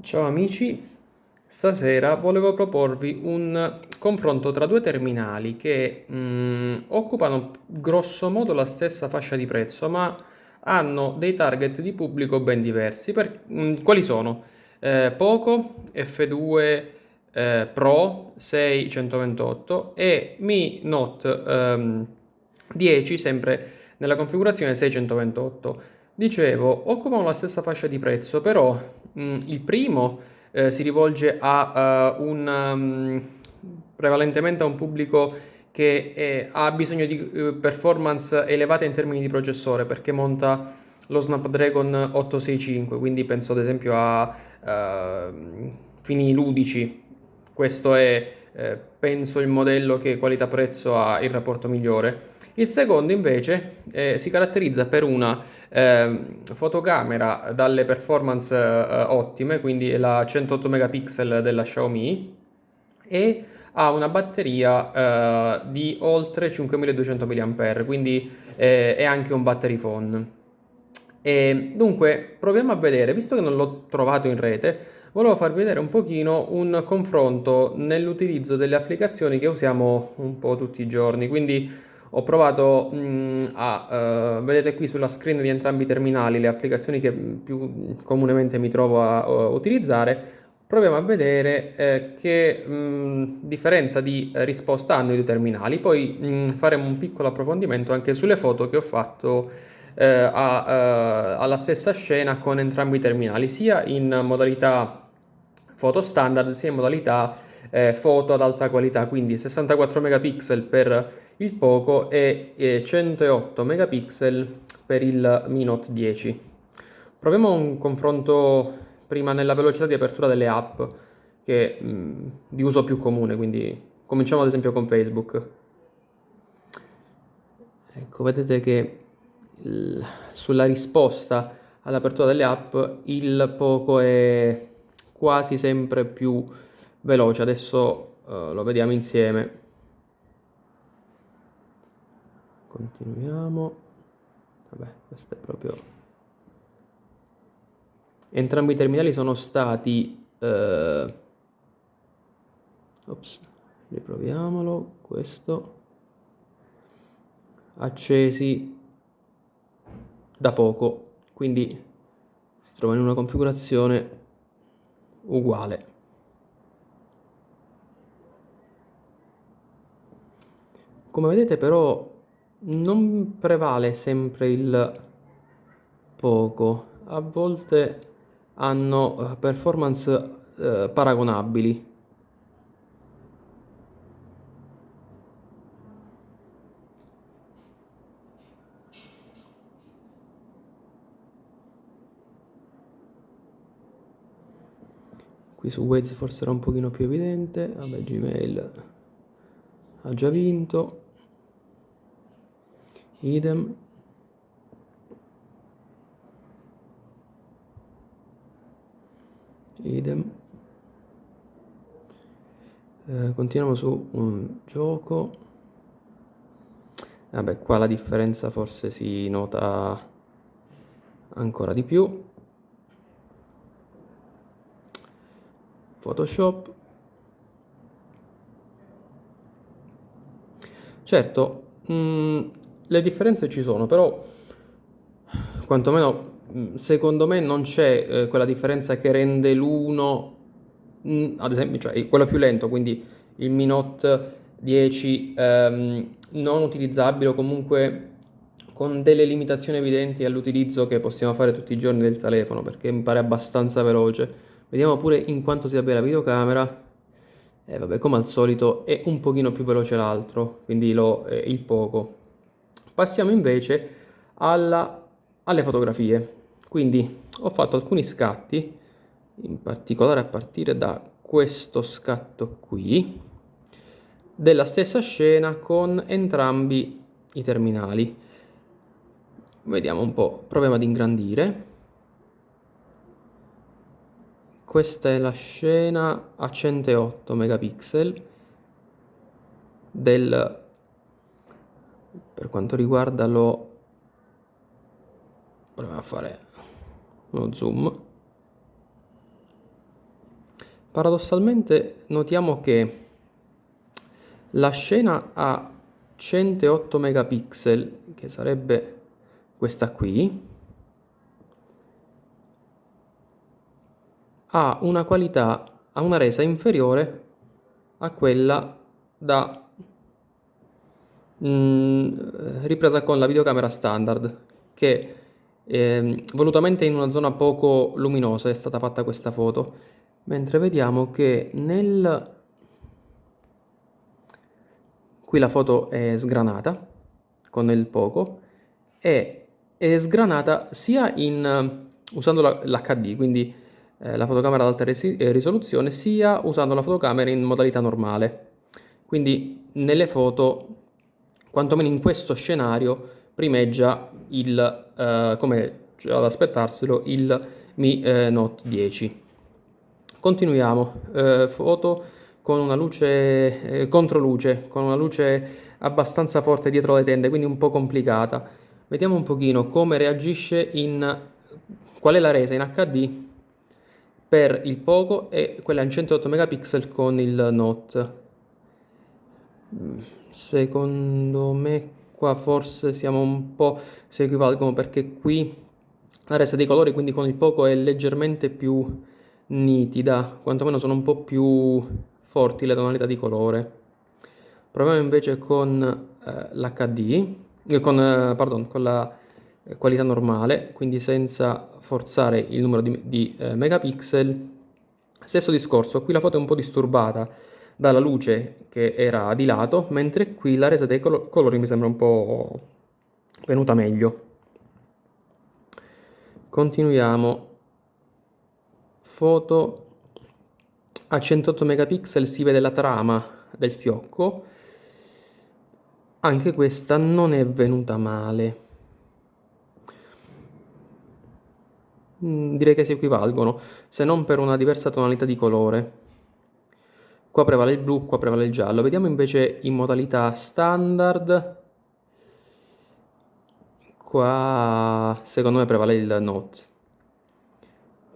Ciao amici, stasera volevo proporvi un confronto tra due terminali che occupano grosso modo la stessa fascia di prezzo, ma hanno dei target di pubblico ben diversi. Quali sono? Poco F2 Pro 628 e Mi Note 10, sempre nella configurazione 628. Dicevo, occupano la stessa fascia di prezzo, però il primo si rivolge a prevalentemente a un pubblico che ha bisogno di performance elevate in termini di processore perché monta lo Snapdragon 865, quindi penso ad esempio a fini ludici. Questo è, penso, il modello che qualità-prezzo ha il rapporto migliore. Il secondo invece si caratterizza per una fotocamera dalle performance ottime, quindi è la 108 megapixel della Xiaomi e ha una batteria di oltre 5200 mAh, quindi è anche un battery phone. E dunque, proviamo a vedere, visto che non l'ho trovato in rete, volevo farvi vedere un pochino un confronto nell'utilizzo delle applicazioni che usiamo un po' tutti i giorni. Quindi ho provato vedete qui sulla screen di entrambi i terminali le applicazioni che più comunemente mi trovo a utilizzare. Proviamo a vedere che differenza di risposta hanno i due terminali. Poi faremo un piccolo approfondimento anche sulle foto che ho fatto alla stessa scena con entrambi i terminali, sia in modalità foto standard, sia in modalità foto ad alta qualità, quindi 64 megapixel per il Poco e 108 megapixel per il Mi Note 10. Proviamo un confronto prima nella velocità di apertura delle app che di uso più comune, quindi cominciamo ad esempio con Facebook. Ecco, vedete che sulla risposta all'apertura delle app il Poco è quasi sempre più veloce. Adesso lo vediamo insieme. Continuiamo. Vabbè, questo è proprio. Entrambi i terminali sono stati. Ops, riproviamolo. Questo. Accesi da poco, quindi si trova in una configurazione uguale. Come vedete però non prevale sempre il poco, a volte hanno performance paragonabili. Qui su Waze forse era un pochino più evidente, vabbè Gmail ha già vinto, idem. Idem. Continuiamo su un gioco. Vabbè, qua la differenza forse si nota ancora di più. Photoshop. Certo, le differenze ci sono, però quantomeno secondo me non c'è quella differenza che rende l'uno, ad esempio, cioè quello più lento, quindi il Mi Note 10 non utilizzabile o comunque con delle limitazioni evidenti all'utilizzo che possiamo fare tutti i giorni del telefono, perché mi pare abbastanza veloce. Vediamo pure in quanto sia bella la videocamera. E vabbè, come al solito è un pochino più veloce l'altro, quindi il poco. Passiamo invece alle fotografie. Quindi ho fatto alcuni scatti, in particolare a partire da questo scatto qui, della stessa scena con entrambi i terminali. Vediamo un po', proviamo ad ingrandire. Questa è la scena a 108 megapixel per quanto riguarda proviamo a fare uno zoom. Paradossalmente notiamo che la scena ha 108 megapixel, che sarebbe questa qui, ha una qualità, ha una resa inferiore a quella da ripresa con la videocamera standard, che volutamente in una zona poco luminosa è stata fatta questa foto, mentre vediamo che qui la foto è sgranata con il poco e è sgranata sia usando l'HD, quindi la fotocamera ad alta risoluzione, sia usando la fotocamera in modalità normale. Quindi nelle foto, quantomeno in questo scenario, primeggia come c'è ad aspettarselo, il Mi Note 10. Continuiamo. Foto con una luce controluce, con una luce abbastanza forte dietro le tende, quindi un po' complicata. Vediamo un pochino come reagisce qual è la resa in HD per il Poco e quella in 108 megapixel con il Note. Secondo me qua forse siamo un po' si equivalgono, perché qui la resa dei colori, quindi con il Poco, è leggermente più nitida, quantomeno sono un po' più forti le tonalità di colore. Proviamo invece con l'HD, con la qualità normale, quindi senza forzare il numero di megapixel. Stesso discorso, qui la foto è un po' disturbata dalla luce che era di lato, mentre qui la resa dei colori mi sembra un po' venuta meglio. Continuiamo. Foto a 108 megapixel, si vede la trama del fiocco. Anche questa non è venuta male. Direi che si equivalgono, se non per una diversa tonalità di colore. Qua prevale il blu, qua prevale il giallo. Vediamo invece in modalità standard. Qua secondo me prevale il Note,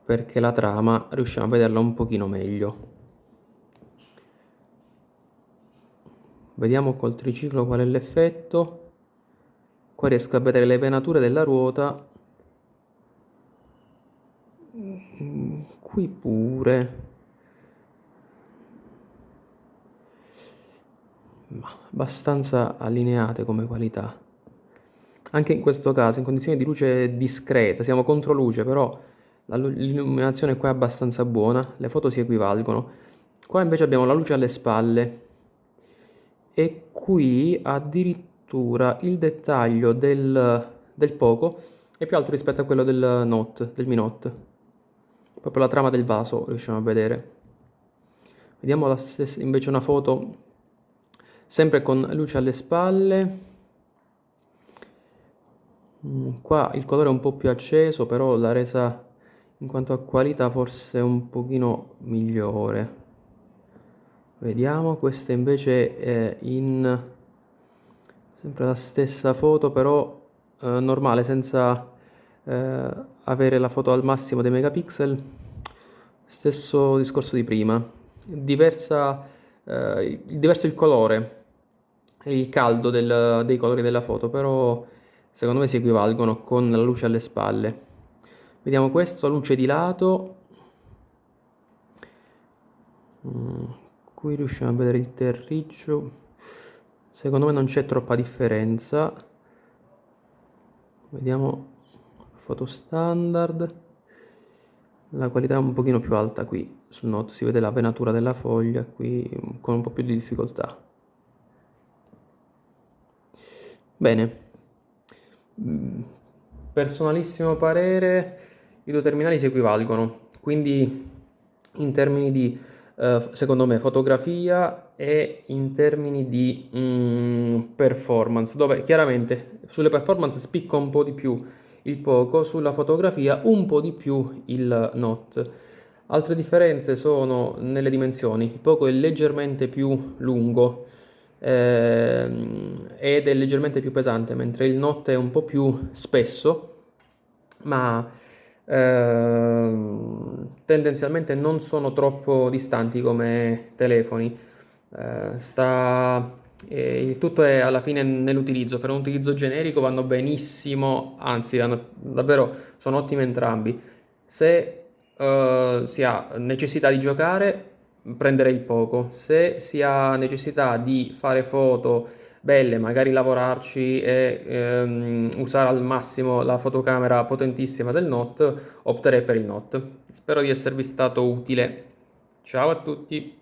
perché la trama riusciamo a vederla un pochino meglio. Vediamo col triciclo qual è l'effetto. Qua riesco a vedere le venature della ruota. Qui pure. Ma abbastanza allineate come qualità. Anche in questo caso, in condizioni di luce discreta, siamo contro luce, però l'illuminazione qua è abbastanza buona, le foto si equivalgono. Qua invece abbiamo la luce alle spalle e qui addirittura il dettaglio del Poco è più alto rispetto a quello del Mi Note. Proprio la trama del vaso riusciamo a vedere. Vediamo invece una foto sempre con luce alle spalle. Qua il colore è un po' più acceso, però la resa in quanto a qualità forse è un pochino migliore. Vediamo, questa invece è sempre la stessa foto, però normale, senza avere la foto al massimo dei megapixel. Stesso discorso di prima. Diverso il colore e il caldo dei colori della foto, però secondo me si equivalgono con la luce alle spalle. Vediamo questo, luce di lato. Qui riusciamo a vedere il terriccio. Secondo me non c'è troppa differenza. Vediamo foto standard. La qualità è un pochino più alta qui sul Note, si vede la venatura della foglia qui con un po' più di difficoltà. Bene, personalissimo parere, i due terminali si equivalgono, quindi in termini di, secondo me, fotografia e in termini di performance, dove chiaramente sulle performance spicca un po' di più il Poco, sulla fotografia un po' di più il Note. Altre differenze sono nelle dimensioni, il Poco è leggermente più lungo ed è leggermente più pesante, mentre il Note è un po' più spesso, ma tendenzialmente non sono troppo distanti come telefoni. Il tutto è alla fine nell'utilizzo. Per un utilizzo generico vanno benissimo, anzi, davvero sono ottimi entrambi. Se si ha necessità di giocare, prenderei il Poco. Se si ha necessità di fare foto belle, magari lavorarci e usare al massimo la fotocamera potentissima del Note, opterei per il Note. Spero di esservi stato utile. Ciao a tutti!